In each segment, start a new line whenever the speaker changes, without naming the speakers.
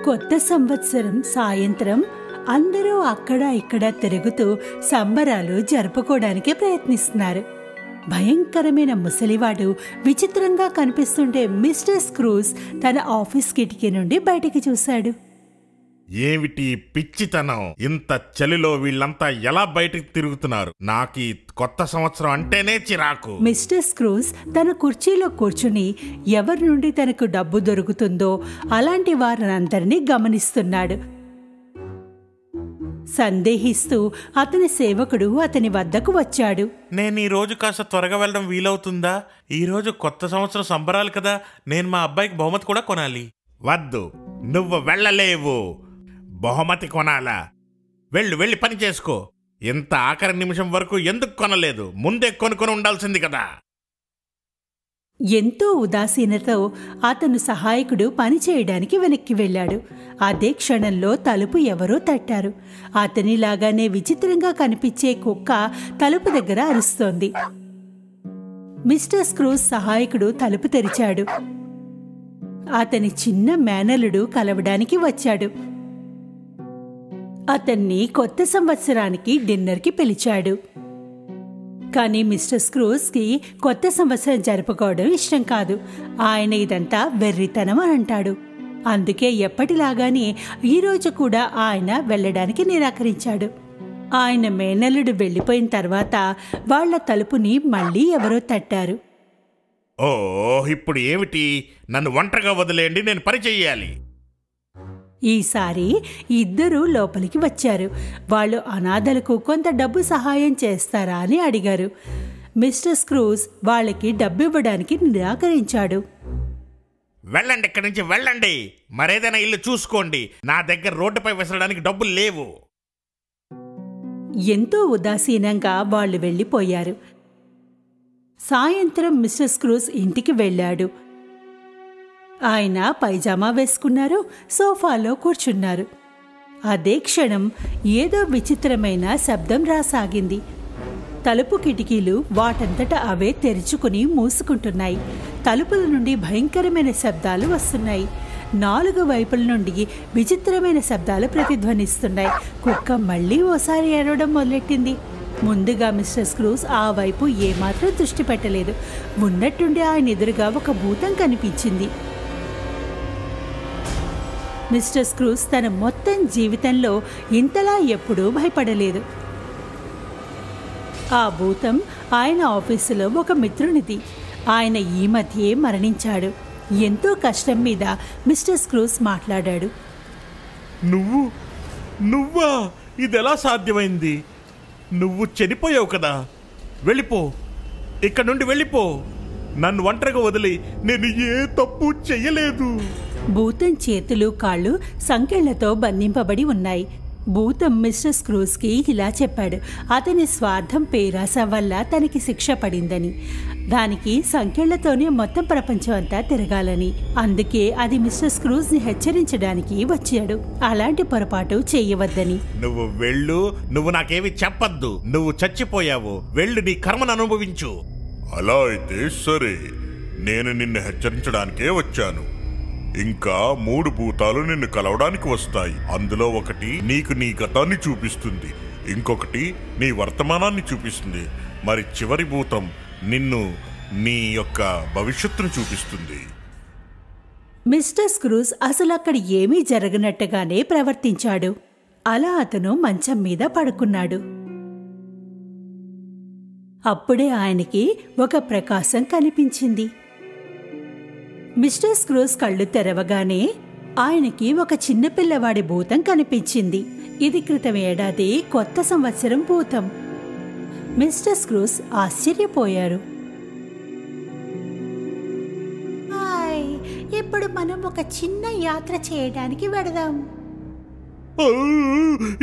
కొత్త సంవత్సరం సాయంత్రం అందరూ అక్కడ ఇక్కడ తిరుగుతూ సంబరాలు జరుపుకోవడానికి ప్రయత్నిస్తున్నారు. భయంకరమైన ముసలివాడు విచిత్రంగా కనిపిస్తుంటే మిస్టర్ స్క్రూజ్ తన ఆఫీస్ కిటికీ నుండి బయటికి చూశాడు.
ఏమిటి పిచ్చితనం! ఇంత చలిలో వీళ్ళంతా ఎలా బయటికి తిరుగుతున్నారు? నాకు ఈ కొత్త సంవత్సరం అంటేనే చిరాకు.
మిస్టర్ స్క్రూజ్ తన కుర్చీలో కూర్చుని ఎవరి నుండి తనకు డబ్బు దొరుకుతుందో అలాంటి వారందరినీ గమనిస్తున్నాడు. సందేహిస్తూ అతని సేవకుడు అతని వద్దకు వచ్చాడు.
నేను ఈ రోజు కాస్త త్వరగా వెళ్ళడం వీలవుతుందా? ఈ రోజు కొత్త సంవత్సరం సంబరాలు కదా, నేను మా అబ్బాయికి బహుమతి కూడా కొనాలి. వద్దు, నువ్వు వెళ్ళలేవు. బహుమతి కొనాలా? వెళ్ళి పని చేసుకో. ఇంత ఆఖరి నిమిషం వరకు ఎందుకు కొనలేదు? ముందే కొనుక్కొని ఉండాల్సింది కదా.
ఎంతో ఉదాసీనతో అతను సహాయకుడు పని చేయడానికి వెనక్కి వెళ్ళాడు. అదే క్షణంలో తలుపు ఎవరో తట్టారు. అతనిలాగానే విచిత్రంగా కనిపించే కుక్క తలుపు దగ్గర అరుస్తోంది. మిస్టర్ స్క్రూజ్ సహాయకుడు తలుపు తెరిచాడు. అతని చిన్న మేనలుడు కలవడానికి వచ్చాడు. అతన్ని కొత్త సంవత్సరానికి డిన్నర్కి పిలిచాడు. కానీ మిస్టర్ స్క్రూజ్కి కొత్త సంవత్సరం జరుపుకోవడం ఇష్టం కాదు. ఆయన ఇదంతా వెర్రితనం అని అంటాడు. అందుకే ఎప్పటిలాగానే ఈరోజు కూడా ఆయన వెళ్ళడానికి నిరాకరించాడు. ఆయన మేనల్లుడు వెళ్ళిపోయిన తర్వాత వాళ్ల తలుపుని మళ్ళీ ఎవరో తట్టారు.
ఓ, ఇప్పుడు ఏమిటి? నన్ను ఒంటరిగా వదిలేయండి, నేను పని చెయ్యాలి.
ఈసారి ఇద్దరూ లోపలికి వచ్చారు. వాళ్ళు అనాథలకు కొంత డబ్బు సహాయం చేస్తారా అని అడిగారు. మిస్టర్ స్క్రూజ్ వాళ్ళకి డబ్బు ఇవ్వడానికి నిరాకరించాడు.
వెళ్ళండి, ఇక్కడి నుంచి వెళ్ళండి. మరేదైనా ఇల్లు చూసుకోండి. నా దగ్గర రోడ్డుపై విసరడానికి డబ్బులు లేవు.
ఎంతో ఉదాసీనంగా వాళ్ళు వెళ్ళిపోయారు. సాయంత్రం మిస్టర్ స్క్రూజ్ ఇంటికి వెళ్ళాడు. ఆయన పైజామా వేసుకున్నారు, సోఫాలో కూర్చున్నారు. అదే క్షణం ఏదో విచిత్రమైన శబ్దం రాసాగింది. తలుపు కిటికీలు వాటంతట అవే తెరుచుకుని మూసుకుంటున్నాయి. తలుపుల నుండి భయంకరమైన శబ్దాలు వస్తున్నాయి. 4 వైపుల నుండి విచిత్రమైన శబ్దాలు ప్రతిధ్వనిస్తున్నాయి. కుక్క మళ్ళీ ఓసారి ఏడవడం మొదలెట్టింది. ముందుగా మిస్టర్ స్క్రూజ్ ఆ వైపు ఏమాత్రం దృష్టి పెట్టలేదు. ఉన్నట్టుండి ఆయన ఎదురుగా ఒక భూతం కనిపించింది. మిస్టర్ స్క్రూజ్ తన మొత్తం జీవితంలో ఇంతలా ఎప్పుడూ భయపడలేదు. ఆ భూతం ఆయన ఆఫీసులో ఒక మిత్రునిది. ఆయన ఈ మధ్యే మరణించాడు. ఎంతో కష్టం మీద మిస్టర్ స్క్రూజ్ మాట్లాడాడు.
నువ్వా? ఇదెలా సాధ్యమైంది? నువ్వు చనిపోయావు కదా. వెళ్ళిపో, ఇక్కడ నుండి వెళ్ళిపో. నన్ను ఒంటరిగా వదిలి, నేను ఏ తప్పు చెయ్యలేదు.
భూతం చేతులు కాళ్ళు సంకెళ్లతో బంధింపబడి ఉన్నాయి. భూతం మిస్టర్ స్క్రూజ్కి ఇలా చెప్పాడు. అతని స్వార్థం పేరాస వల్ల తనకి శిక్ష పడిందని, దానికి సంకెళ్లతోనే మొత్తం ప్రపంచం అంతా తిరగాలని. అందుకే అది మిస్టర్ స్క్రూజ్ని హెచ్చరించడానికి వచ్చాడు. అలాంటి పొరపాటు చేయవద్దని.
నువ్వు వెళ్ళు, నువ్వు నాకేమి చెప్పద్దు. నువ్వు చచ్చిపోయావు. వెళ్ళు, నీ కర్మను అనుభవించు.
అలా అయితే సరే, నేను నిన్ను హెచ్చరించడానికే వచ్చాను. ఇంకా 3 భూతాలు నిన్ను కలవడానికి వస్తాయి. అందులో ఒకటి నీకు నీ గతాన్ని చూపిస్తుంది, ఇంకొకటి నీ వర్తమానాన్ని చూపిస్తుంది, మరి చివరి భూతం నిన్ను నీ యొక్క భవిష్యత్తును చూపిస్తుంది.
మిస్టర్ స్క్రూజ్ అసలు అక్కడ ఏమీ జరగనట్టుగానే ప్రవర్తించాడు. అలా అతను మంచం మీద పడుకున్నాడు. అప్పుడే ఆయనకి ఒక ప్రకాశం కనిపించింది. మిస్టర్ స్క్రూజ్ కళ్ళు తెరవగానే ఆయనకి ఒక చిన్నపిల్లవాడి భూతం కనిపించింది. ఇది క్రితం ఏడాది కొత్త సంవత్సరం భూతం. మిస్టర్ స్క్రూజ్ ఆశ్చర్యపోయారు. ఇప్పుడు మనం ఒక చిన్న యాత్ర చేయడానికి వెడదాం.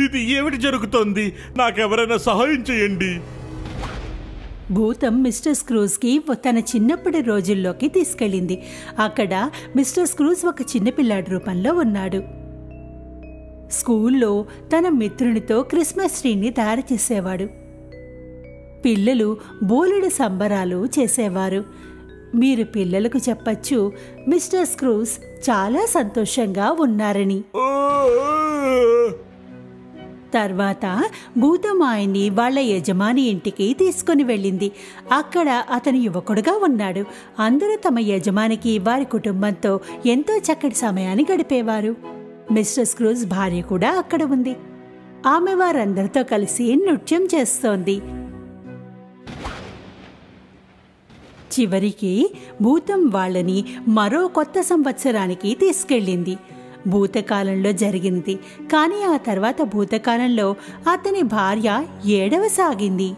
ఇది ఏమిటి జరుగుతోంది? నాకెవరైనా సహాయం చేయండి.
భూతం మిస్టర్ స్క్రూజ్కి తన చిన్నప్పటి రోజుల్లోకి తీసుకెళ్ళింది. అక్కడ మిస్టర్ స్క్రూజ్ ఒక చిన్నపిల్లాడి రూపంలో ఉన్నాడు. స్కూల్లో తన మిత్రునితో క్రిస్మస్ ట్రీని తయారు చేసేవాడు. పిల్లలు బోలెడు సంబరాలు చేసేవారు. మీరు పిల్లలకు చెప్పచ్చు మిస్టర్ స్క్రూస్ చాలా సంతోషంగా ఉన్నారని. తర్వాత భూతం ఆయన్ని వాళ్ళ యజమాని ఇంటికి తీసుకుని వెళ్ళింది. అక్కడ అతను యువకుడుగా ఉన్నాడు. అందరూ తమ యజమానికి వారి కుటుంబంతో ఎంతో చక్కటి సమయాన్ని గడిపేవారు. మిస్టర్ స్క్రూస్ భార్య కూడా అక్కడ ఉంది. ఆమె వారందరితో కలిసి నృత్యం చేస్తోంది. చివరికి భూతం వాళ్ళని మరో కొత్త సంవత్సరానికి తీసుకెళ్ళింది. భూతకాలంలో జరిగింది. కానీ ఆ తర్వాత భూతకాలంలో అతని భార్య ఏడవసాగింది.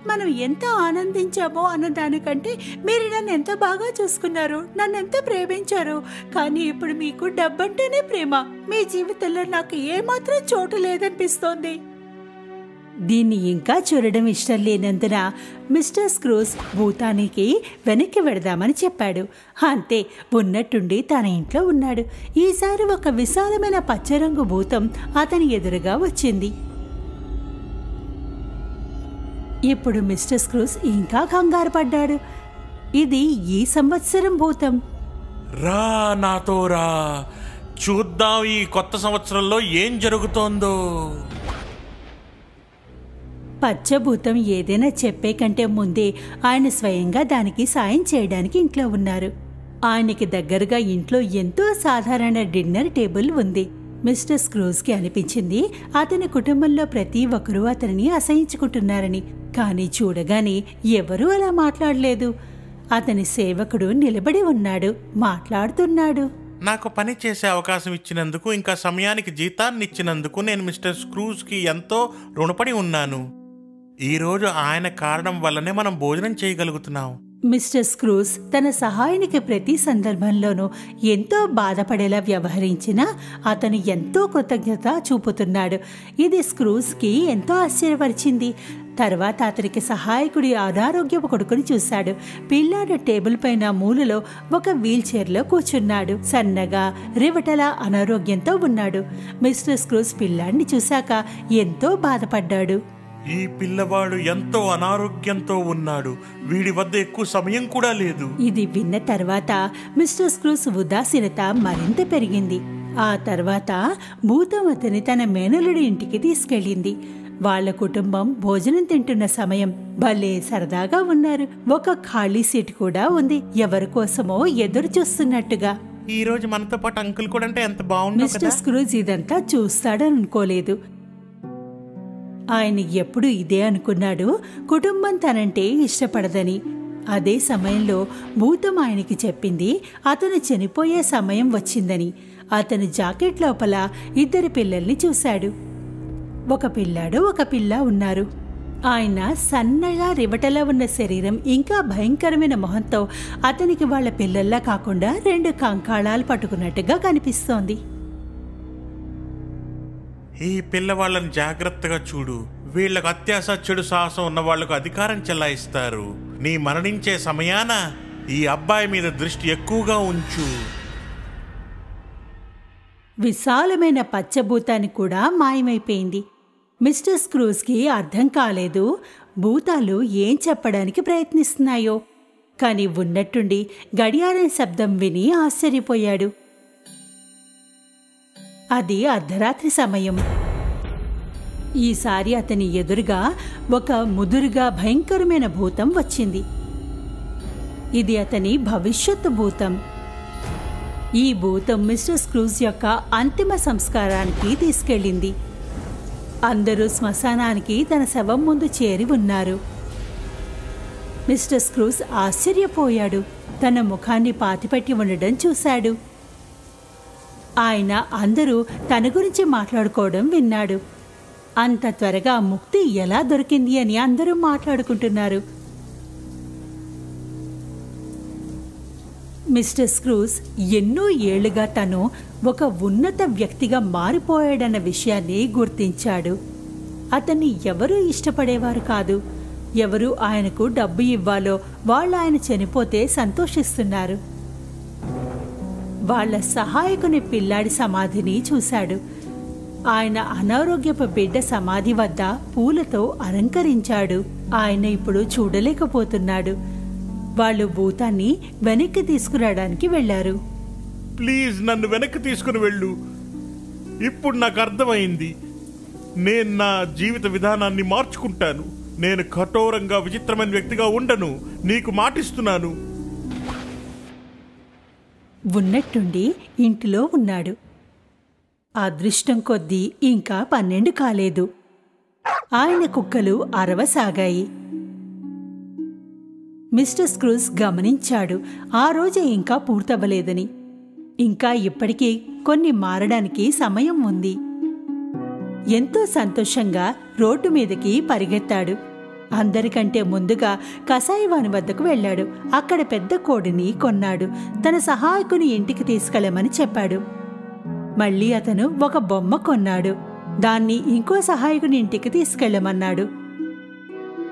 మనం ఎంత ఆనందించామో అన్నదానికంటే మీరు నన్ను ఎంత బాగా చూసుకున్నారు, నన్నెంత ప్రేమించారు. కానీ ఇప్పుడు మీకు డబ్బంటేనే ప్రేమ. మీ జీవితంలో నాకు ఏమాత్రం చోటు లేదనిపిస్తోంది. దీన్ని ఇంకా చూడడం ఇష్టం లేనందున మిస్టర్ స్క్రూస్ భూతానికి వెనక్కి వెడదామని చెప్పాడు. అంతే, ఉన్నట్టుండి తన ఇంట్లో ఉన్నాడు. ఈసారి ఒక విశాలమైన పచ్చరంగు భూతం అతని ఎదురుగా వచ్చింది. ఇప్పుడు మిస్టర్ స్క్రూస్ ఇంకా కంగారు పడ్డాడు. ఇది ఈ సంవత్సరం భూతం.
రా నాతో రా, చూద్దాం ఈ కొత్త సంవత్సరంలో ఏం జరుగుతోందో.
పచ్చభూతం ఏదైనా చెప్పే కంటే ముందే ఆయన స్వయంగా దానికి సాయం చేయడానికి ఇంట్లో ఉన్నారు. ఆయనకి దగ్గరగా ఇంట్లో ఎంతో సాధారణ డిన్నర్ టేబుల్ ఉంది. మిస్టర్ స్క్రూస్కి అనిపించింది అతని కుటుంబంలో ప్రతి ఒక్కరూ అతనిని అసహించుకుంటున్నారని. కానీ చూడగానే ఎవరూ అలా మాట్లాడలేదు. అతని సేవకుడు నిలబడి ఉన్నాడు, మాట్లాడుతున్నాడు.
నాకు పని చేసే అవకాశం ఇచ్చినందుకు, ఇంకా సమయానికి జీతాన్ని ఇచ్చినందుకు నేను మిస్టర్ స్క్రూస్కి ఎంతో రుణపడి ఉన్నాను. ఈరోజు ఆయన కారణం వల్లనే మనం భోజనం చేయగలుగుతున్నాం.
మిస్టర్ స్క్రూస్ తన సహాయానికి ప్రతి సందర్భంలోనూ ఎంతో బాధపడేలా వ్యవహరించినా అతను ఎంతో కృతజ్ఞత చూపుతున్నాడు. ఇది స్క్రూస్కి ఎంతో ఆశ్చర్యపరిచింది. తర్వాత అతనికి సహాయకుడి అనారోగ్యపు కొడుకుని చూశాడు. పిల్లాడు టేబుల్ పైన మూలలో ఒక వీల్ చైర్లో కూర్చున్నాడు. సన్నగా రివటలా అనారోగ్యంతో ఉన్నాడు. మిస్టర్ స్క్రూస్ పిల్లాడిని చూశాక ఎంతో బాధపడ్డాడు.
ఈ పిల్లవాడు ఎంతో అనారోగ్యంతో ఉన్నాడు, వీడి వద్ద ఎక్కువ సమయం కూడా లేదు.
ఇది విన్న తర్వాత మిస్టర్ స్క్రూస్ ఉదాసీనత మరింత పెరిగింది. ఆ తర్వాత భూతం అతని తన మేనలుడి ఇంటికి తీసుకెళ్ళింది. వాళ్ళ కుటుంబం భోజనం తింటున్న సమయం. భలే సరదాగా ఉన్నారు. ఒక ఖాళీ సీట్ కూడా ఉంది, ఎవరి కోసమో ఎదురు చూస్తున్నట్టుగా.
ఈ రోజు మనతో పాటు అంకుల్ కూడా అంటే ఎంత బాగుంది.
మిస్టర్ స్క్రూజ్ ఇదంతా చూస్తాడనుకోలేదు. ఆయన ఎప్పుడు ఇదే అనుకున్నాడు, కుటుంబం తనంటే ఇష్టపడదని. అదే సమయంలో భూతం ఆయనకి చెప్పింది అతను చనిపోయే సమయం వచ్చిందని. అతను జాకెట్ లోపల ఇద్దరు పిల్లల్ని చూశాడు. ఒక పిల్లాడు, ఒక పిల్ల ఉన్నారు. ఆయన సన్నగా రివటలా ఉన్న శరీరం, ఇంకా భయంకరమైన మొహంతో అతనికి వాళ్ళ పిల్లల్లా కాకుండా రెండు కంకాళాలు పట్టుకున్నట్టుగా కనిపిస్తోంది.
ఈ పిల్లవాళ్ళని జాగ్రత్తగా చూడు. వీళ్లకు అత్యాశ, చెడు సాహసం ఉన్న వాళ్లకు అధికారం చెలాయిస్తారు. నీ మరణించే సమయాన ఈ అబ్బాయి మీద దృష్టి ఎక్కువగా ఉంచు.
విశాలమైన పచ్చభూతాన్ని కూడా మాయమైపోయింది. మిస్టర్ స్క్రూస్కి అర్థం కాలేదు భూతాలు ఏం చెప్పడానికి ప్రయత్నిస్తున్నాయో. కాని ఉన్నట్టుండి గడియారం శబ్దం విని ఆశ్చర్యపోయాడు. అది అర్ధరాత్రి సమయం. ఈసారి అతని ఎదురుగా ఒక ముదురుగా భయంకరమైన భూతం వచ్చింది. ఇది అతని భవిష్యత్తు భూతం. ఈ భూతం మిస్టర్ స్క్రూస్ యొక్క అంతిమ సంస్కారానికి తీసుకెళ్ళింది. అందరూ శ్మశానానికి తన శవం ముందు చేరి ఉన్నారు. మిస్టర్ స్క్రూస్ ఆశ్చర్యపోయాడు. తన ముఖాన్ని పాతిపెట్టి ఉండడం చూశాడు. ఆయన అందరూ తన గురించి మాట్లాడుకోవడం విన్నాడు. అంత త్వరగా ముక్తి ఎలా దొరికింది అని అందరూ మాట్లాడుకుంటున్నారు. మిస్టర్ స్క్రూస్ ఎన్నో ఏళ్లుగా తను ఒక ఉన్నత వ్యక్తిగా మారిపోయాడన్న విషయాన్ని గుర్తించాడు. అతన్ని ఎవరూ ఇష్టపడేవారు కాదు. ఎవరు ఆయనకు డబ్బు ఇవ్వాలో వాళ్ళు ఆయన చనిపోతే సంతోషిస్తున్నారు. వాళ్ల సహాయకుని పిల్లాడి సమాధిని చూశాడు. ఆయన అనారోగ్యపు బిడ్డ సమాధి వద్ద పూలతో అలంకరించాడు. ఆయన ఇప్పుడు చూడలేకపోతున్నాడు. వాళ్ళు భూతాన్ని వెనక్కి తీసుకురావడానికి వెళ్లారు.
ప్లీజ్ నన్ను వెనక్కి తీసుకుని వెళ్ళు. ఇప్పుడు నాకు అర్థమైంది. నేను నా జీవిత విధానాన్ని మార్చుకుంటాను. నేను కఠోరంగా విచిత్రమైన వ్యక్తిగా ఉండను. నీకు మాటిస్తున్నాను.
ఉన్నట్టుండి ఇంటిలో ఉన్నాడు. అదృష్టం కొద్దీ ఇంకా 12 కాలేదు. ఆయన కుక్కలు అరవసాగాయి. మిస్టర్ స్క్రూజ్ గమనించాడు ఆ రోజు ఇంకా పూర్తవ్వలేదని. ఇంకా ఇప్పటికీ కొన్ని మారడానికి సమయం ఉంది. ఎంతో సంతోషంగా రోడ్డు మీదకి పరిగెత్తాడు. అందరికంటే ముందుగా కసాయివాని వద్దకు వెళ్లాడు. అక్కడ పెద్ద కోడిని కొన్నాడు. తన సహాయకుని ఇంటికి తీసుకెళ్లమని చెప్పాడు. మళ్లీ అతను ఒక బొమ్మ కొన్నాడు. దాన్ని ఇంకో సహాయకుని ఇంటికి తీసుకెళ్లమన్నాడు.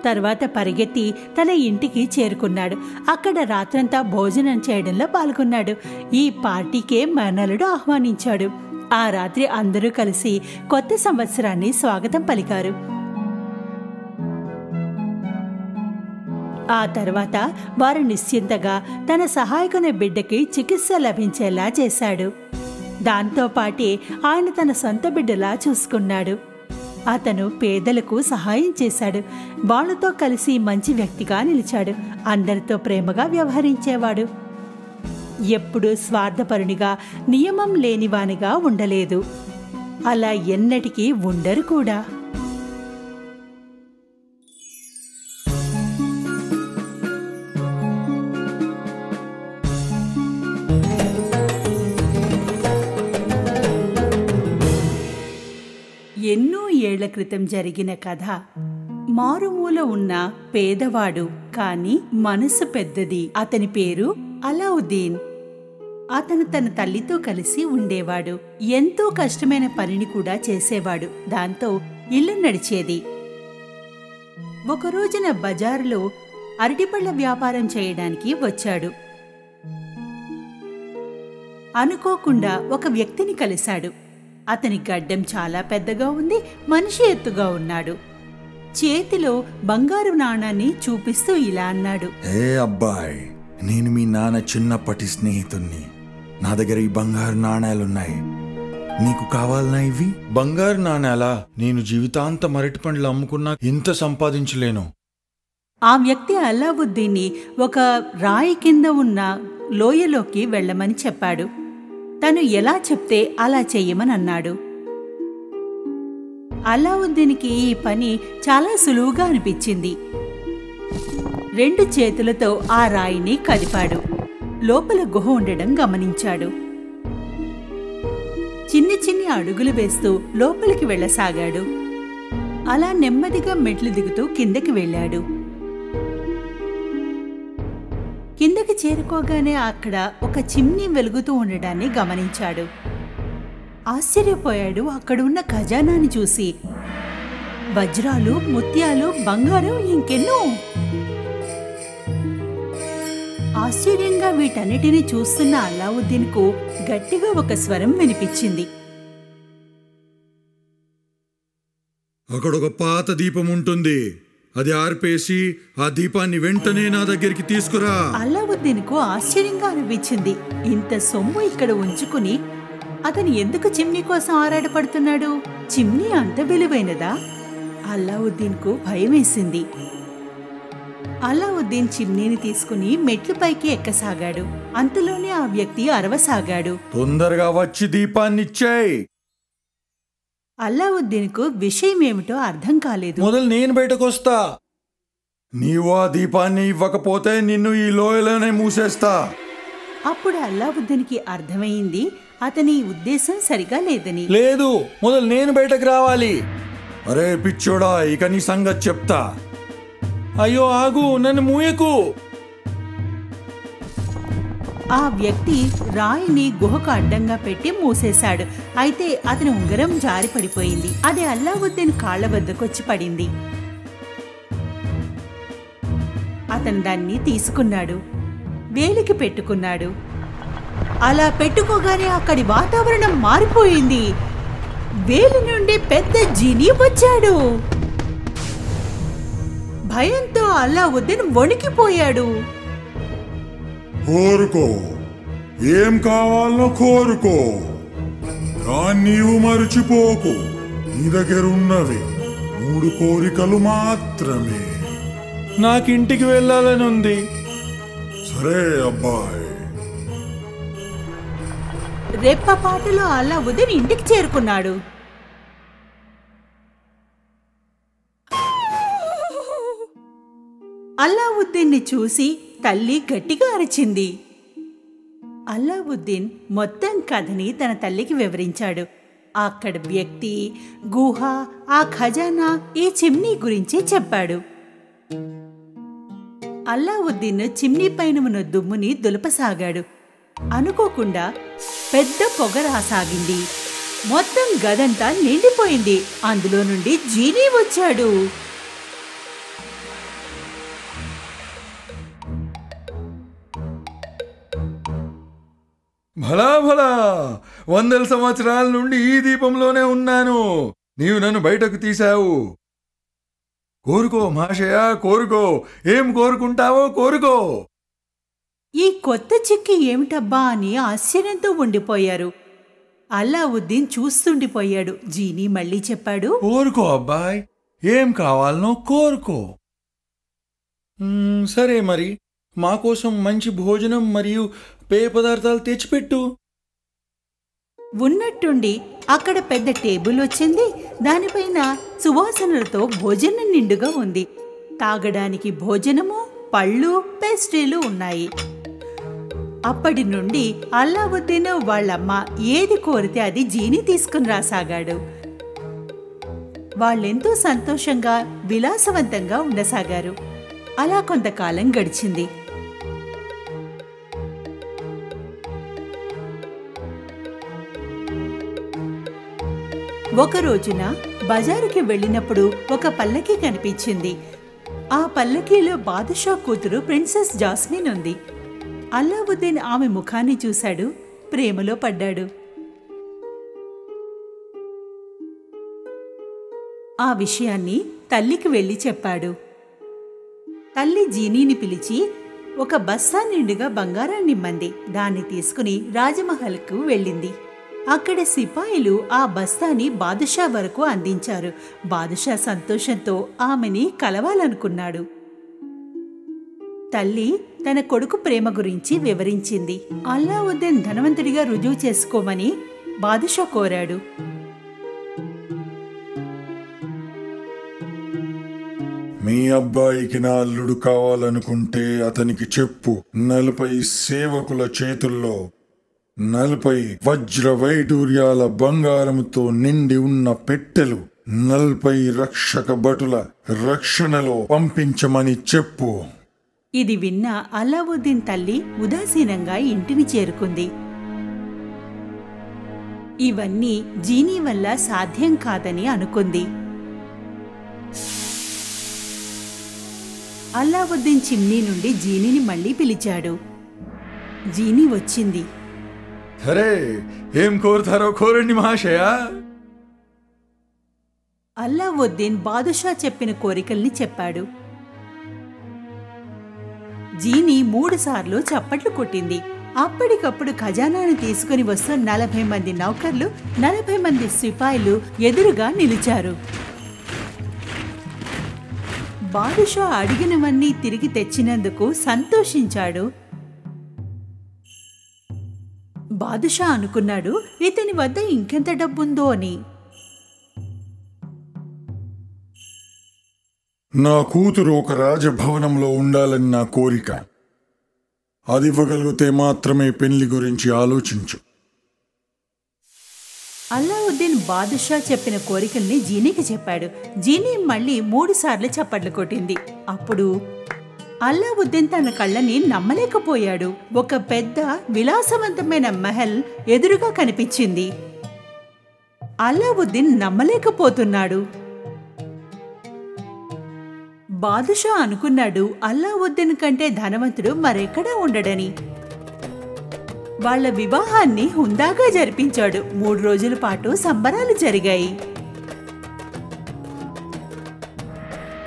తర్వాత పరిగెత్తి తన ఇంటికి చేరుకున్నాడు. అక్కడ రాత్రంతా భోజనం చేయడంలో పాల్గొన్నాడు. ఈ పార్టీకే మేనలుడు ఆహ్వానించాడు. ఆ రాత్రి అందరూ కలిసి కొత్త సంవత్సరాన్ని స్వాగతం పలికారు. ఆ తర్వాత వారు నిశ్చింతగా తన సహాయకుని బిడ్డకి చికిత్స లభించేలా చేశాడు. దాంతోపాటే ఆయన తన సొంత బిడ్డలా చూసుకున్నాడు. అతను పేదలకు సహాయం చేశాడు. వాళ్ళతో కలిసి మంచి వ్యక్తిగా నిలిచాడు. అందరితో ప్రేమగా వ్యవహరించేవాడు. ఎప్పుడూ స్వార్థపరునిగా, నియమం లేనివానిగా ఉండలేదు. అలా ఎన్నటికీ ఉండరు కూడా. ఎన్నో ఏళ్ల క్రితం జరిగిన కథ. మారుమూల ఉన్న పేదవాడు కాని మనసు పెద్దది. అతని పేరు అలావుద్దీన్. అతను తన తల్లితో కలిసి ఉండేవాడు. ఎంతో కష్టమైన పనిని కూడా చేసేవాడు. దాంతో ఇల్లు నడిచేది. ఒకరోజున బజారులో అరటిపళ్ల వ్యాపారం చేయడానికి వచ్చాడు. అనుకోకుండా ఒక వ్యక్తిని కలిశాడు. అతని గడ్డం చాలా పెద్దగా ఉంది. మనిషి ఎత్తుగా ఉన్నాడు. చేతిలో బంగారు నాణాన్ని చూపిస్తూ ఇలా అన్నాడు.
ఏ అబ్బాయ్, నేను మీ నాన్న చిన్నప్పటి స్నేహితుణ్ణి. నా దగ్గర ఈ బంగారు నాణాలున్నాయి. నీకు కావాలనా ఇవి? బంగారు నాణాలా? నేను జీవితాంతం అరటి పండ్లు అమ్ముకున్నా ఇంత సంపాదించలేను.
ఆ వ్యక్తి అలావుద్దీన్ని ఒక రాయి కింద ఉన్న లోయలోకి వెళ్లమని చెప్పాడు. తను ఎలా చెప్తే అలా చెయ్యమని అన్నాడు. అలావుద్దీన్కి ఈ పని చాలా సులువుగా అనిపించింది. 2 చేతులతో ఆ రాయిని కదిపాడు. లోపల గుహ ఉండడం గమనించాడు. చిన్ని చిన్ని అడుగులు వేస్తూ లోపలికి వెళ్లసాగాడు. అలా నెమ్మదిగా మెట్లు దిగుతూ కిందకి వెళ్ళాడు. కిందకి చేరుకోగానే అక్కడ ఒక చిమ్నీ వెలుగుతూ ఉండడాన్ని గమనించాడు. ఆశ్చర్యపోయాడు అక్కడున్న ఖజానాని చూసి. వజ్రాలు, ముత్యాలు, బంగారం, ఇంకెన్నో. ఆశ్చర్యంగా వీటన్నిటినీ చూస్తున్న అలావుద్దీన్కు గట్టిగా ఒక స్వరం వినిపించింది.
అక్కడొక పాత దీపం ఉంటుంది. అది ఆర్పేసి ఆ దీపాన్ని వెంటనే నా దగ్గరికి తీసుకురా.
అలావుద్దీన్కు ఆశ్చర్యంగా అనిపించింది. ఇంత సొమ్ము ఇక్కడ ఉంచుకుని అతను ఎందుకు చిమ్నీ కోసం ఆరాటపడుతున్నాడు? చిమ్నీ అంత విలువైనదా? అలావుద్దీన్కు భయమేసింది. అలావుద్దీన్ చిమ్నీని తీసుకుని మెట్లపైకి ఎక్కసాగాడు. అంతలోనే ఆ వ్యక్తి అరవసాగాడు.
తొందరగా వచ్చి దీపాన్నిచ్చేయ్.
అలావుద్దీన్కు విషయమేమిటో అర్థం కాలేదు.
మొదలు నేను బయటకొస్తా. నీవు ఆ దీపాన్ని ఇవ్వకపోతే నిన్ను ఈ లోయలోనే మూసేస్తా.
అప్పుడు అలావుద్దీన్కి అర్థమైంది అతని ఉద్దేశం సరిగా లేదని.
లేదు, మొదలు నేను బయటకు రావాలి. అరే పిచ్చోడా, ఇక నీ సంగతి చెప్తా. అయ్యో ఆగు, నన్ను మూయకు.
ఆ వ్యక్తి రాయిని గుహకు అడ్డంగా పెట్టి మూసేశాడు. అయితే అతని ఉంగరం జారి పడిపోయింది. అది అలావుద్దీన్ కాళ్ల వద్దకొచ్చి పడింది. అతను దాన్ని తీసుకున్నాడు. వేలికి పెట్టుకున్నాడు. అలా పెట్టుకోగానే అక్కడి వాతావరణం మారిపోయింది. వేలి నుండి పెద్ద జీని వచ్చాడు. భయంతో అల్లావుద్దీన్ వణికిపోయాడు.
కోరుకో, ఏం కావాలో కోరుకో, కానీ నీవు మరచిపోకు, నీ దగ్గరున్నవి 3 కోరికలు మాత్రమే.
నాకింటికి వెళ్ళాలని ఉంది.
సరే అబ్బాయి.
రెప్పపాటులో అల్లావుద్దీన్ ఇంటికి చేరుకున్నాడు. అల్లావుద్దీన్ని చూసి తల్లి గట్టిగా అరిచింది. అల్లావుద్దీన్ మొత్తం కథని తన తల్లికి వివరించాడు. అక్కడ వ్యక్తి, గుహ, ఆ ఖజానా, ఈ చిమ్నీ గురించి చెప్పాడు. అల్లావుద్దీన్ చిమ్నీ పైన ఉన్న దుమ్ముని దులపసాగాడు. అనుకోకుండా పెద్ద పొగ రాసాగింది. మొత్తం గదంతా నిండిపోయింది. అందులో నుండి జీనీ వచ్చాడు.
భలా భలా, 100 సంవత్సరాల నుండి ఈ దీపంలోనే ఉన్నాను. నీవు నన్ను బయటకు తీశావు. కోరుకో మహాశయ, కోరుకో. ఏం కోరుకుంటావో కోరుకో.
ఈ కొత్త చిక్కి ఏమిటబ్బా అని ఆశ్చర్యంతో ఉండిపోయారు. అల్లావుద్దీన్ చూస్తుండిపోయాడు. జీనీ మళ్ళీ చెప్పాడు,
కోరుకో అబ్బాయ్, ఏం కావాలనో కోరుకో. సరే మరి, మా కోసం మంచి భోజనం మరియు పేయ పదార్థాలు తెచ్చిపెట్టు.
ఉన్నట్టుండి అక్కడ పెద్ద టేబుల్ వచ్చింది. దానిపైన సువాసనలతో భోజనం నిండుగా ఉంది. తాగడానికి భోజనము, పళ్ళు, పేస్ట్రీలు ఉన్నాయి. అప్పటి నుండి అల్లావుద్దీన్ వాళ్ళమ్మ ఏది కోరితే అది జీనీ తీసుకుని రాసాగాడు. వాళ్ళెంతో సంతోషంగా విలాసవంతంగా ఉండసాగారు. అలా కొంతకాలం గడిచింది. ఒక రోజున బజారుకి వెళ్ళినప్పుడు ఒక పల్లకి కనిపించింది. ఆ పల్లకీలో బాదుషా కూతురు ప్రిన్సెస్ జాస్మిన్ ఉంది. అల్లావుద్దీన్ ఆమె ముఖాన్ని చూశాడు. ప్రేమలో పడ్డాడు. ఆ విషయాన్ని తల్లికి వెళ్ళి చెప్పాడు. తల్లి జీనీని పిలిచి ఒక బస్తా నిండుగా బంగారాన్నిమ్మంది. దాన్ని తీసుకుని రాజమహల్కు వెళ్ళింది. అక్కడ సిపాయిలు ఆ బస్తాని బాదుషా వరకు అందించారు. బాదుషా సంతోషంతో ఆమెని కలవాలనుకున్నాడు. తల్లి తన కొడుకు ప్రేమ గురించి వివరించింది. అల్లావుద్దీన్ ధనవంతుడిగా రుజువు చేసుకోమని బాదుషా కోరాడు.
మీ అబ్బాయికి నా అల్లుడు కావాలనుకుంటే అతనికి చెప్పు. 40 సేవకుల చేతుల్లో 40 వజ్ర వైడూర్యాల బంగారముతో నిండి ఉన్న పెట్టెలు 40 రక్షక భటుల రక్షణలో పంపించమని చెప్పు.
ఇది విన్న అల్లావుద్దీన్ తల్లి ఉదాసీనంగా ఇంటిని చేరుకుంది. ఇవన్నీ జీనీ వల్ల సాధ్యం కాదని అనుకుంది. అల్లావుద్దీన్ చిమ్నీ నుండి జీనీని మళ్లీ పిలిచాడు. జీనీ వచ్చింది.
సరే, ఏం కోరుతారో కోరండి మహాశయ.
అల్లావుద్దీన్ బాదుషా చెప్పిన కోరికల్ని చెప్పాడు. జీనీ 3 సార్లు చప్పట్లు కొట్టింది. అప్పటికప్పుడు ఖజానాను తీసుకుని వస్తున్న 40 మంది నౌకర్లు, 40 మంది సిపాయిలు ఎదురుగా నిలిచారు. బాదుషా అడిగినవన్నీ తిరిగి తెచ్చినందుకు సంతోషించాడు. బాదుషా అనుకున్నాడు, ఇతని వద్ద ఇంకెంత డబ్బుందో అని.
నా కూతురు ఒక రాజభవనంలో ఉండాలని నా కోరిక. అది ఇవ్వగలిగితే మాత్రమే పెళ్లి గురించి ఆలోచించు.
అల్లావుద్దీన్ బాదుషా చెప్పిన కోరికల్ని జీనీకి చెప్పాడు. జీనీ మళ్ళీ 3 సార్లు చప్పట్లు కొట్టింది. అప్పుడు అల్లావుద్దీన్ తన కళ్ళని నమ్మలేకపోయాడు. ఒక పెద్ద విలాసవంతమైన మహల్ ఎదురుగా కనిపించింది. అల్లావుద్దీన్ నమ్మలేకపోతున్నాడు. బాదుషా అనుకున్నాడు అల్లావుద్దీన్ కంటే ధనవంతుడు మరెక్కడా ఉండడని. వాళ్ల వివాహాన్ని హుందాగా జరిపించాడు. 3 రోజుల పాటు సంబరాలు జరిగాయి.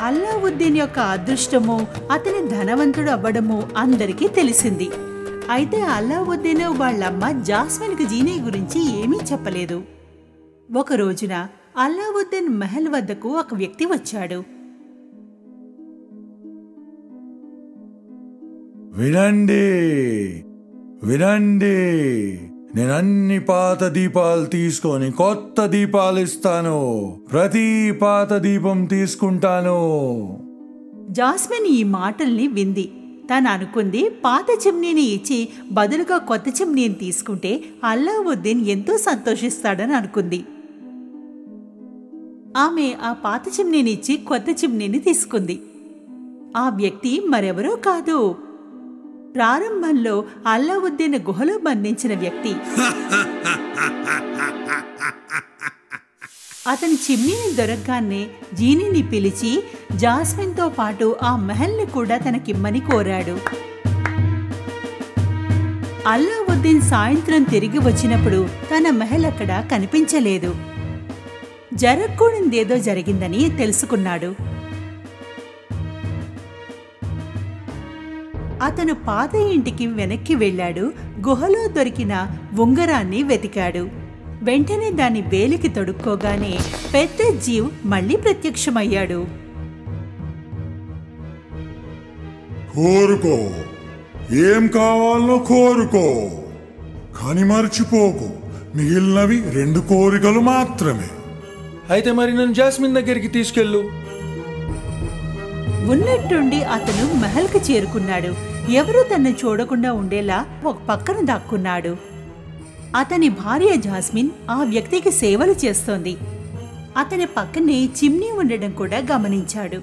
అల్లావుద్దీన్ యొక్క అదృష్టము అతని ధనవంతుడు అవ్వడము అందరికీ తెలిసింది. అయితే అల్లావుద్దీన్ వాళ్ళమ్మ జాస్మిన్కి జీనీ గురించి ఏమీ చెప్పలేదు. ఒక రోజున అల్లావుద్దీన్ మహల్ వద్దకు ఒక వ్యక్తి వచ్చాడు.
వినండి, వినండి, నేను అన్ని పాత దీపాలు తీసుకొని కొత్త దీపాలు ఇస్తాను. ప్రతి పాత దీపం తీసుకుంటాను.
జాస్మిన్ ఈ మాటల్ని వింది. తను అనుకుంది పాత చిమ్నీని ఇచ్చి బదులుగా కొత్త చిమ్నీని తీసుకుంటే అల్లావుద్దీన్ ఎంతో సంతోషిస్తాడని అనుకుంది. ఆమె ఆ పాత చిమ్నీని ఇచ్చి కొత్త చిమ్నీని తీసుకుంది. ఆ వ్యక్తి మరెవరో కాదు, ప్రారంభంలో అల్లావుద్దీన్ గుహలో బంధించిన వ్యక్తి. అతని చిమ్నీని దొరకగానే జీనీని పిలిచి జాస్మిన్తో పాటు ఆ మహల్ని కూడా తనకిమ్మని కోరాడు. అల్లావుద్దీన్ సాయంత్రం తిరిగి వచ్చినప్పుడు తన మహల్ అక్కడ కనిపించలేదు. జరగకూడదేదో జరిగిందని తెలుసుకున్నాడు. అతను పాత ఇంటికి వెనక్కి వెళ్ళాడు. గుహలో దొరికిన ఉంగరాన్ని వెతికాడు. వెంటనే దాన్ని వేలికి తొడుక్కోగానే పెద్ద జీవ్ మళ్ళీ ప్రత్యక్షమయ్యాడు.
కోరుకో, ఏం కావాలో కోరుకో, కాని మర్చిపోకు, మిగిలినవి 2 కోరికలు మాత్రమే.
అయితే మరి నన్ను జాస్మిన్ దగ్గరికి తీసుకెళ్ళు.
ఉన్నట్టుండి అతను మహల్కి చేరుకున్నాడు. ఎవరూ తన్ను చూడకుండా ఉండేలా ఒక పక్కన దాక్కున్నాడు. అతని భార్య జాస్మిన్ ఆ వ్యక్తికి సేవలు చేస్తోంది. అతని పక్కనే చిమ్నీ ఉండడం కూడా గమనించాడు.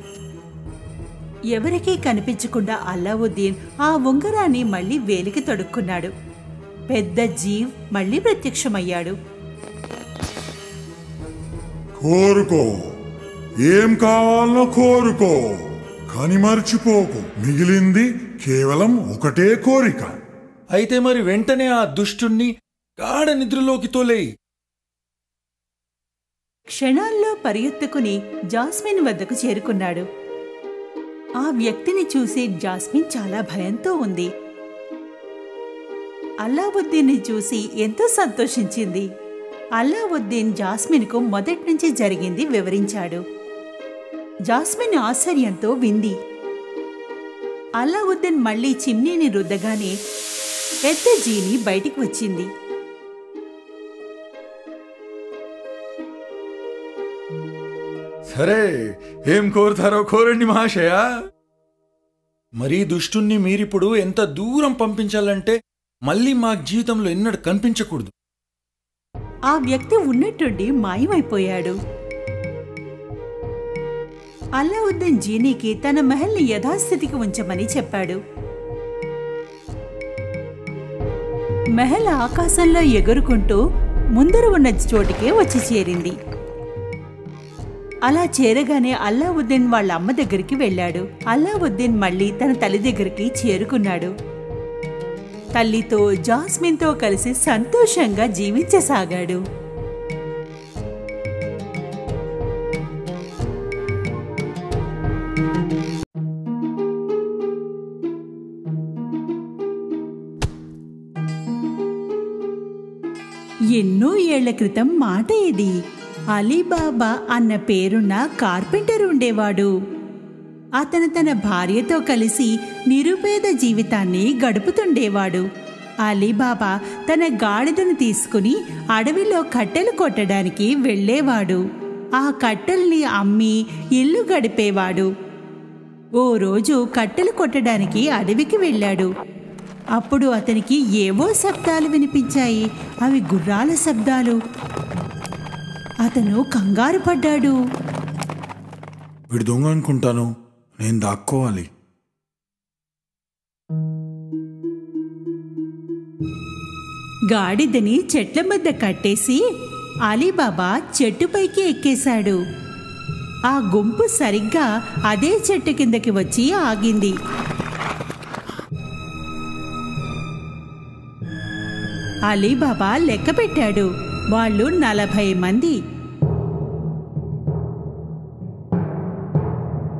ఎవరికీ కనిపించకుండా అల్లావుద్దీన్ ఆ ఉంగరాన్ని మళ్లీ వేలికి తొడుక్కున్నాడు. పెద్ద జీవ్ మళ్లీ ప్రత్యక్షమయ్యాడు.
కోరుకో, ఏం కావాలో కోరుకో, కాని మర్చిపోకు, మిగిలింది కేవలం ఒకటే కోరిక.
అయితే మరి వెంటనే ఆ దుష్టుణ్ణి గాఢ నిద్రలోకి తోలేయి.
క్షణాల్లో పరిగెత్తుకుని జాస్మిన్ వద్దకు చేరుకున్నాడు. ఆ వ్యక్తిని చూసి జాస్మిన్ చాలా భయంతో ఉంది. అల్లావుద్దీన్ని చూసి ఎంతో సంతోషించింది. అల్లావుద్దీన్ జాస్మిన్కు మొదట్నుంచి జరిగింది వివరించాడు. జాస్మిన్ ఆశ్చర్యంతో వింది. అల్లావుద్దీన్ మళ్లీ చిమ్నీని రుద్దగానే పెద్ద జీని బయటికి వచ్చింది.
సరే, ఏం కోరుతారో కోరండి మహాశయ. మరీ దుష్టుణ్ణి మీరిప్పుడు ఎంత దూరం పంపించాలంటే మళ్ళీ మా జీవితంలో ఎన్నడూ కనిపించకూడదు.
ఆ వ్యక్తి ఉన్నట్టుండి మాయమైపోయాడు. అల్లావుద్దీన్ జీనీకి తన మహల్ని యథాస్థితికి ఉంచమని చెప్పాడు. మహల్ ఆకాశంలో ఎగురుకుంటూ ముందర ఉన్న చోటికే వచ్చి చేరింది. అలా చేరగానే అల్లావుద్దీన్ వాళ్ళ అమ్మ దగ్గరికి వెళ్ళాడు. అల్లావుద్దీన్ మళ్ళీ తన తల్లి దగ్గరికి చేరుకున్నాడు. తల్లితో జాస్మిన్తో కలిసి సంతోషంగా జీవించసాగాడు. ఎన్నో ఏళ్ల క్రితం మాట ఇది. అలీబాబా అన్న పేరున్న కార్పెంటర్ ఉండేవాడు. అతను తన భార్యతో కలిసి నిరుపేద జీవితాన్ని గడుపుతుండేవాడు. అలీబాబా తన గాడిదను తీసుకుని అడవిలో కట్టెలు కొట్టడానికి వెళ్ళేవాడు. ఆ కట్టెల్ని అమ్మి ఇల్లు గడిపేవాడు. ఓ రోజు కట్టెలు కొట్టడానికి అడవికి వెళ్ళాడు. అప్పుడు అతనికి ఏవో శబ్దాలు వినిపించాయి. అవి గుర్రాల శబ్దాలు. అతను కంగారు పడ్డాడు.
వీడు దొంగ అనుకుంటాను, నేను దాక్కోవాలి.
గాడిదని చెట్ల మధ్య కట్టేసి అలీబాబా చెట్టుపైకి ఎక్కేశాడు. ఆ గుంపు సరిగ్గా అదే చెట్టు కిందకి వచ్చి ఆగింది. అలీబాబా లెక్క పెట్టాడు. వాళ్ళు 40 మంది.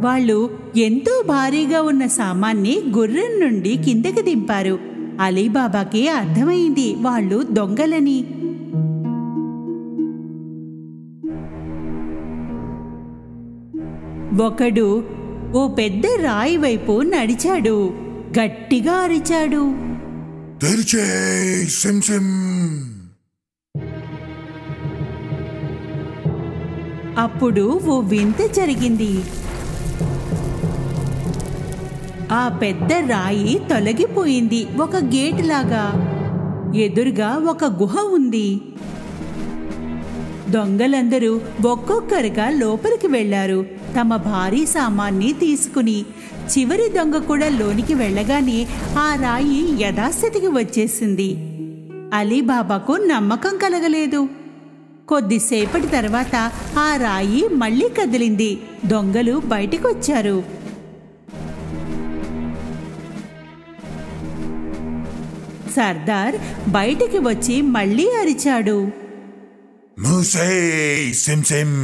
వాళ్ళు ఎంతో భారీగా ఉన్న సామాన్ని గుర్రం నుండి కిందకి దింపారు. అలీబాబాకి అర్థమైంది వాళ్ళు దొంగలని. ఒకడు ఓ పెద్ద రాయి వైపు నడిచాడు. గట్టిగా అరిచాడు,
తెరిచేయ్ సిమ్ సిమ్.
అప్పుడు ఓ వింత జరిగింది. ఆ పెద్ద రాయి తొలగిపోయింది. ఒక గేట్ లాగా. ఎదురుగా ఒక గుహ ఉంది. దొంగలందరూ ఒక్కొక్కరుగా లోపలికి వెళ్లారు, తమ భారీ సామాన్ని తీసుకుని. చివరి దొంగ కూడా లోనికి వెళ్ళగానే ఆ రాయి యథాస్థితికి వచ్చేసింది. అలీబాబాకు నమ్మకం కలగలేదు. కొద్దిసేపటి తర్వాత ఆ రాయి మళ్లీ కదిలింది. దొంగలు బయటికొచ్చారు. సర్దార్ బయటికి వచ్చి మళ్లీ అరిచాడు,
మూసేయ్ సిమ్ సిమ్.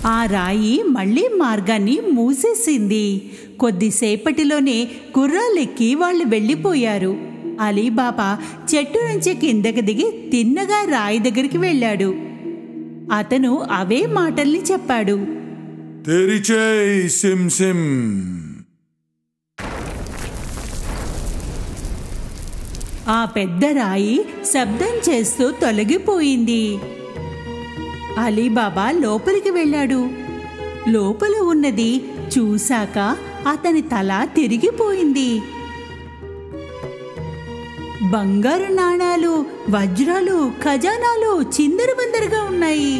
ఆ రాయి మళ్లీ మార్గాన్ని మూసేసింది. కొద్దిసేపటిలోనే గుర్రాలెక్కి వాళ్ళు వెళ్ళిపోయారు. అలీబాబా చెట్టు నుంచి కిందకి దిగి తిన్నగా రాయి దగ్గరికి వెళ్ళాడు. అతను అవే మాటల్ని చెప్పాడు,
తెరిచేయ్ సిమ్ సిమ్.
ఆ పెద్ద రాయి శబ్దం చేస్తూ తొలగిపోయింది. అలీబాబా లోపలికి వెళ్ళాడు. లోపల ఉన్నది చూశాక అతని తల తిరిగిపోయింది. బంగారు నాణాలు, వజ్రాలు, ఖజానాలు చిందరవందరగా ఉన్నాయి.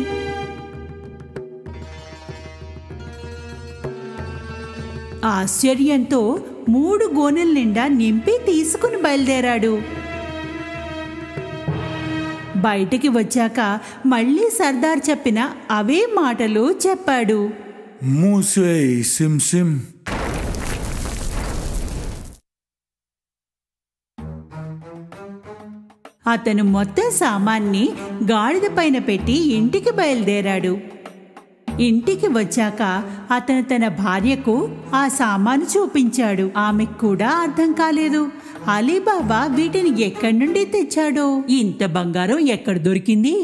ఆశ్చర్యంతో 3 గోనెల నిండా నింపి తీసుకుని బయలుదేరాడు. బయటికి వచ్చాక మళ్ళీ సర్దార్ చెప్పిన అవే మాటలు చెప్పాడు,
మూసేయ్ సిమ్ సిమ్.
అతను మొత్తం సామాన్ని గాడిద పైన పెట్టి ఇంటికి బయలుదేరాడు. ఇంటికి వచ్చాక అతను తన భార్యకు ఆ సామాను చూపించాడు. ఆమెకు కూడా అర్థం కాలేదు. అలీబాబా వీటిని ఎక్కడి నుండి తెచ్చాడో, ఇంత బంగారం ఎక్కడ దొరికింది?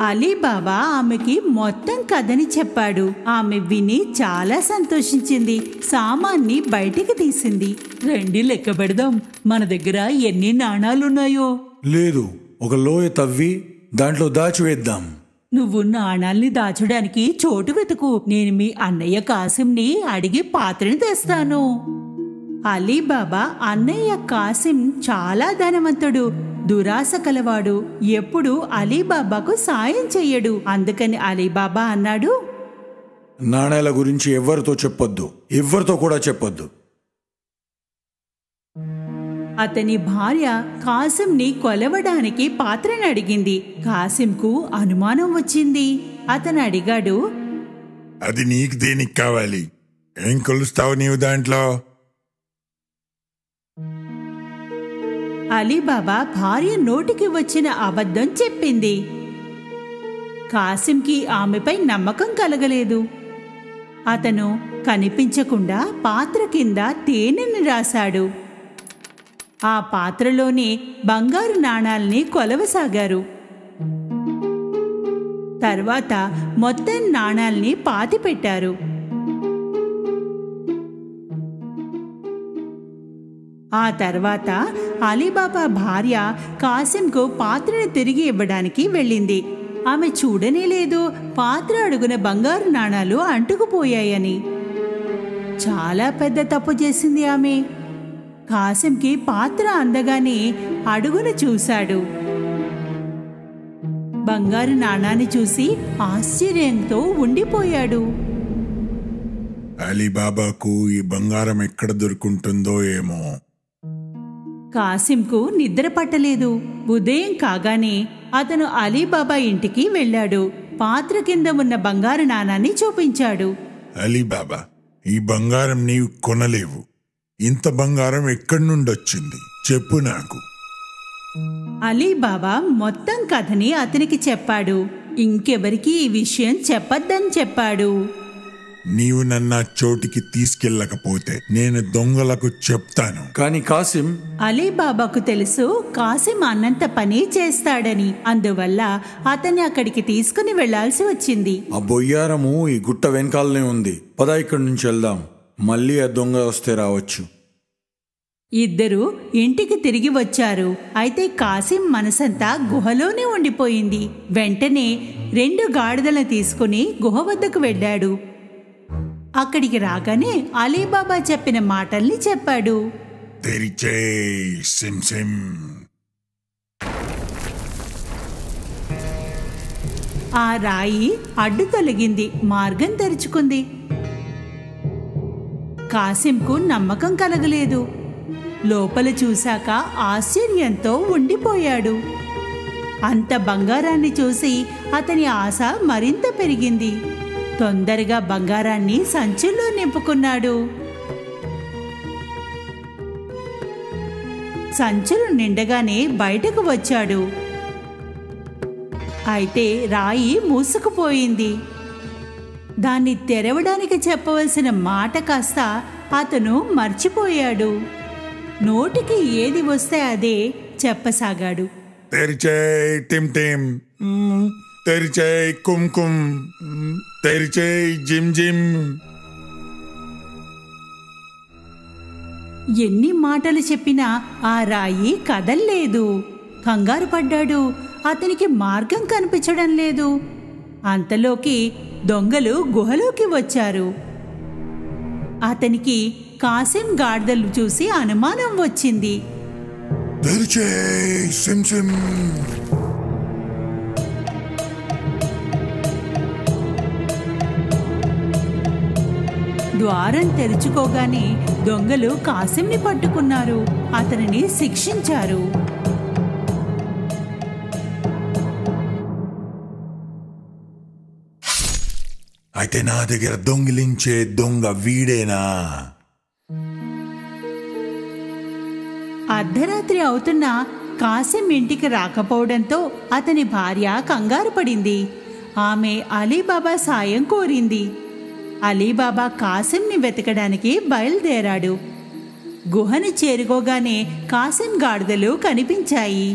అలీబాబా ఆమెకి మొత్తం కథని చెప్పాడు. ఆమె విని చాలా సంతోషించింది. సామాన్ని బయటికి తీసింది. రండి లెక్క పెడదాం, మన దగ్గర ఎన్ని నాణాలున్నాయో.
లేదు, ఒక లోయ తవ్వి దాంట్లో దాచివేద్దాం.
నువ్వు నాణాల్ని దాచడానికి చోటు వెతుకు. నేను మీ అన్నయ్య కాసింని అడిగి పాత్రని తెస్తాను. అలీబాబా అన్నయ్య కాసిం చాలా ధనవంతుడు, దురాశ కలవాడు. ఎప్పుడు అలీబాబాకు సాయం చెయ్యడు. అందుకని అలీబాబా అన్నాడు,
నాణేల గురించి ఎవరితో చెప్పొద్దు, ఎవరితో కూడా చెప్పొద్దు.
అతని భార్య కాసింని కొలవడానికి పాత్రని అడిగింది. కాసింకు అనుమానం వచ్చింది. అతను అడిగాడు,
అది నీకు దేనికి కావాలి? ఏం కొలుస్తావు నీవు దాంట్లో?
అలీబాబా భార్య నోటికి వచ్చిన అబద్ధం చెప్పింది. కాసింకి ఆమెపై నమ్మకం కలగలేదు. అతను కనిపించకుండా పాత్ర కింద తేనెని రాశాడు. ఆ పాత్రలోనే బంగారు నాణాల్ని కొలవసాగారు. తర్వాత మొత్తం నాణాల్ని పాతిపెట్టారు. ఆ తర్వాత అలీబాబా భార్య కాసింకు పాత్రను తిరిగి ఇవ్వడానికి వెళ్ళింది. ఆమె చూడనే లేదు పాత్ర అడుగున బంగారు నాణాలు అంటుకుపోయాయని. చాలా పెద్ద తప్పు చేసింది ఆమె. కాసింకి పాత్ర అందగానే అడుగున చూశాడు. బంగారు నాణాన్ని చూసి ఆశ్చర్యంతో ఉండిపోయాడు.
అలీబాబాకు ఈ బంగారం ఎక్కడ దొరుకుంటుందో ఏమో.
కాసింకు నిద్ర పట్టలేదు. ఉదయం కాగానే అతను అలీబాబా ఇంటికి వెళ్ళాడు. పాత్ర కింద ఉన్న బంగారు నాణాన్ని చూపించాడు.
అలీబాబా, ఈ బంగారం నీవు కొనలేవు. ఇంత బంగారం ఎక్కడి నుండి వచ్చింది చెప్పు నాకు.
అలీబాబా మొత్తం కథని అతనికి చెప్పాడు. ఇంకెవరికి ఈ విషయం చెప్పొద్దని చెప్పాడు.
నీవు నన్ను ఆ చోటికి తీసుకెళ్ళకపోతే నేను దొంగలకు చెప్తాను.
కానీ కాసిం
అలీబాబాకు తెలుసు కాసిం అన్నంత పని చేస్తాడని. అందువల్ల అతన్ని అక్కడికి తీసుకుని వెళ్లాల్సి వచ్చింది.
ఆ బొయ్యారము ఈ గుట్ట వెనకాలనే ఉంది. పద ఇక్కడి నుంచి వెళ్దాం. మళ్ళీ ఆ దొంగ వస్తే రావచ్చు.
ఇద్దరు ఇంటికి తిరిగి వచ్చారు. అయితే కాసిం మనసంతా గుహలోనే ఉండిపోయింది. వెంటనే 2 గాడిదలను తీసుకుని గుహ వద్దకు వెళ్ళాడు. అక్కడికి రాగానే అలీబాబా చెప్పిన మాటల్ని చెప్పాడు.
తెరిచే సిమ్ సిమ్.
ఆ రాయి అడ్డు తొలగింది. మార్గం తెరుచుకుంది. కాసింకు నమ్మకం కలగలేదు. లోపల చూశాక ఆశ్చర్యంతో ఉండిపోయాడు. అంత బంగారాన్ని చూసి అతని ఆశ మరింత పెరిగింది. తొందరగా బంగారాన్ని సంచుల్లో నింపుకున్నాడు. సంచులు నిండగానే బయటకు వచ్చాడు. అయితే రాయి మూసుకుపోయింది. దాన్ని తెరవడానికి చెప్పవలసిన మాట కాస్త అతను మర్చిపోయాడు. నోటికి ఏది వస్తే అదే చెప్పసాగాడు.
తెరిచే టిమ్ టిమ్, తెరిచే కుమ్ కుమ్, తెరిచే జిమ్ జిమ్.
ఎన్ని మాటలు చెప్పినా ఆ రాయి కదల్లేదు. కంగారు పడ్డాడు. అతనికి మార్గం కనిపించడం లేదు. అంతలోకి దొంగలు గుహలోకి వచ్చారు. అతనికి కాసిం గాడిదలు చూసి అనుమానం వచ్చింది.
తెరిచే సిమ్ సిమ్.
ద్వారం తెరుచుకోగానే దొంగలు కాసింని పట్టుకున్నారు. అతనిని శిక్షించారు.
అయితే నా దగ్గర దొంగిలించే దొంగ వీడేనా?
అర్ధరాత్రి అవుతున్నా కాసిం ఇంటికి రాకపోవడంతో అతని భార్య కంగారు పడింది. ఆమె అలీబాబా సాయం కోరింది. అలీబాబా కాసింని వెతకడానికి బయలుదేరాడు. గుహని చేరుకోగానే కాసిం గాడిదలు కనిపించాయి.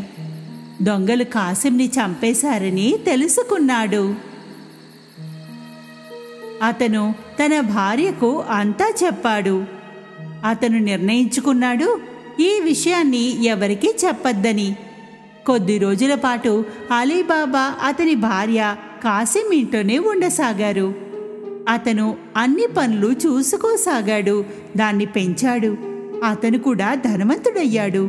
దొంగలు కాసింని చంపేశారని తెలుసుకున్నాడు. అతను తన భార్యకు అంతా చెప్పాడు. అతను నిర్ణయించుకున్నాడు ఈ విషయాన్ని ఎవరికీ చెప్పొద్దని. కొద్ది రోజుల పాటు అలీబాబా అతని భార్య కాసిం ఇంట్లోనే ఉండసాగారు. అతను అన్ని పనులు చూసుకోసాగాడు. దాన్ని పెంచాడు. అతను కూడా ధనవంతుడయ్యాడు.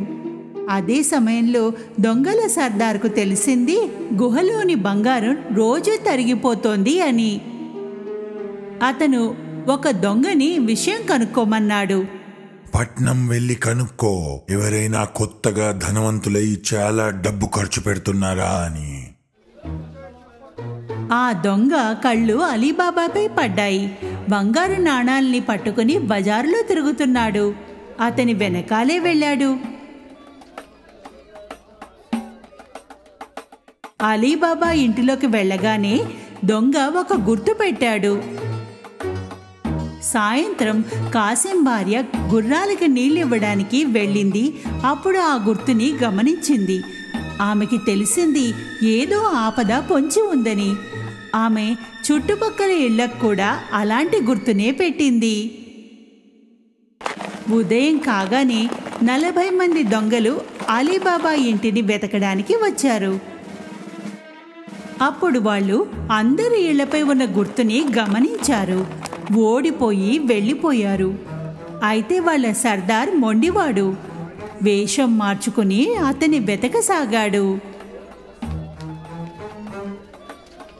అదే సమయంలో దొంగల సర్దార్కు తెలిసింది గుహలోని బంగారం రోజూ తరిగిపోతోంది అని. అతను ఒక దొంగని విషయం కనుక్కోమన్నాడు.
పట్నం వెళ్ళి కనుక్కో, ఎవరైనా కొత్తగా ధనవంతులై చాలా డబ్బు ఖర్చు పెడుతున్నారా అని.
ఆ దొంగ కళ్ళు అలీబాబాపై పడ్డాయి. బంగారు నాణాల్ని పట్టుకుని బజారులో తిరుగుతున్నాడు. అతని వెనకాలే వెళ్ళాడు. అలీబాబా ఇంటిలోకి వెళ్ళగానే దొంగ ఒక గుర్తు పెట్టాడు. సాయంత్రం కాసిం భార్య గుర్రాలకి నీళ్ళివ్వడానికి వెళ్ళింది. అప్పుడు ఆ గుర్తుని గమనించింది. ఆమెకి తెలిసింది ఏదో ఆపద పొంచి ఉందని. ఆమె చుట్టుపక్కల ఇళ్లకు కూడా అలాంటి గుర్తునే పెట్టింది. ఉదయం కాగానే 40 మంది దొంగలు అలీబాబా ఇంటిని వెతకడానికి వచ్చారు. అప్పుడు వాళ్ళు అందరి ఇళ్లపై ఉన్న గుర్తుని గమనించారు. ఓడిపోయి వెళ్ళిపోయారు. అయితే వాళ్ళ సర్దార్ మొండివాడు. వేషం మార్చుకుని అతని వెతకసాగాడు.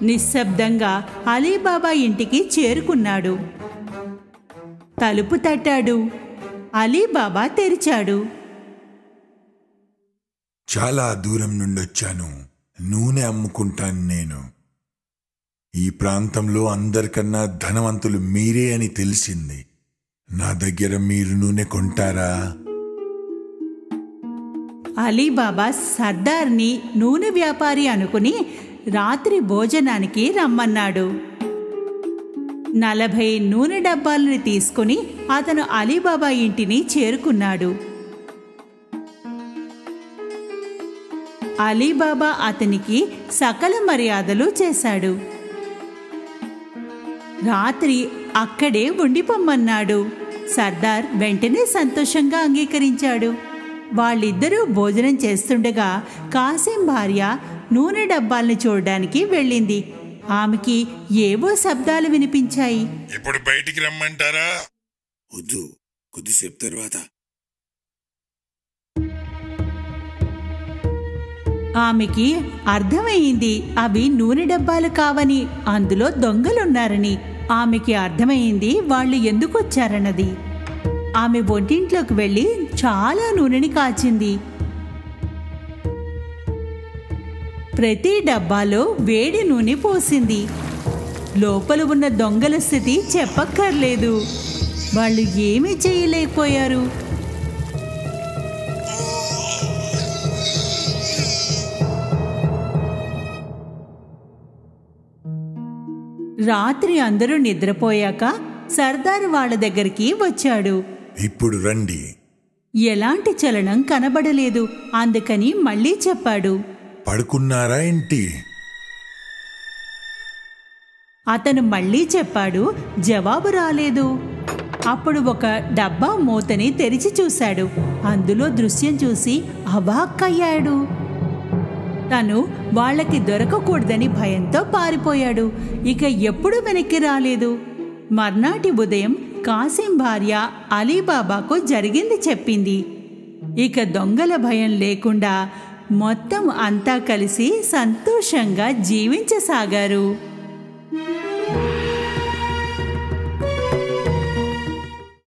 నిశ్శబ్దంగా అలీబాబా ఇంటికి చేరుకున్నాడు. తలుపు తట్టాడు. అలీబాబా తెరిచాడు.
చాలా దూరం నుండి వచ్చాను. నూనె అమ్ముకుంటాను నేను. ఈ ప్రాంతంలో అందరికన్నా ధనవంతులు మీరే అని తెలిసింది. నా దగ్గర మీరు నూనె కొంటారా?
అలీబాబా సర్దార్ని నూనె వ్యాపారి అనుకుని రాత్రి భోజనానికి రమ్మన్నాడు. 40 నూనె డబ్బాలను తీసుకుని అతను అలీబాబా ఇంటిని చేరుకున్నాడు. అలీబాబా అతనికి సకల మర్యాదలు చేశాడు. రాత్రి అక్కడే ఉండిపోమ్మన్నాడు. సర్దార్ వెంటనే సంతోషంగా అంగీకరించాడు. వాళ్ళిద్దరూ భోజనం చేస్తుండగా కాసిం భార్య నూనె డబ్బాల్ని చూడడానికి వెళ్ళింది. ఆమెకి ఏవో శబ్దాలు వినిపించాయి.
ఇప్పుడు బయటికి రమ్మంటారా?
వద్దు, కొద్దిసేపు తర్వాత.
ఆమెకి అర్థమైంది అవి నూనె డబ్బాలు కావని, అందులో దొంగలున్నారని. ఆమెకి అర్థమైంది వాళ్ళు ఎందుకొచ్చారన్నది. ఆమె వంటింట్లోకి వెళ్ళి చాలా నూనెని కాచింది. ప్రతి డబ్బాలో వేడి నూనె పోసింది. లోపల ఉన్న దొంగల స్థితి చెప్పక్కర్లేదు. వాళ్ళు ఏమీ చేయలేకపోయారు. రాత్రి అందరూ నిద్రపోయాక సర్దార్ వాళ్ళ దగ్గరికి వచ్చాడు.
ఇప్పుడు రండి.
ఎలాంటి చలనం కనబడలేదు. అందుకని మళ్ళీ చెప్పాడు.
పడుకున్నారా ఏంటి?
అతను మళ్ళీ చెప్పాడు. జవాబు రాలేదు. అప్పుడు ఒక డబ్బా మూతని తెరిచి చూశాడు. అందులో దృశ్యం చూసి అవాక్కయ్యాడు. తను వాళ్ళకి దొరకకూడదని భయంతో పారిపోయాడు. ఇక ఎప్పుడు వెనక్కి రాలేదు. మర్నాటి ఉదయం కాసిం భార్య అలీబాబాకు జరిగింది చెప్పింది. ఇక దొంగల భయం లేకుండా మొత్తం అంతా కలిసి సంతోషంగా జీవించసాగారు.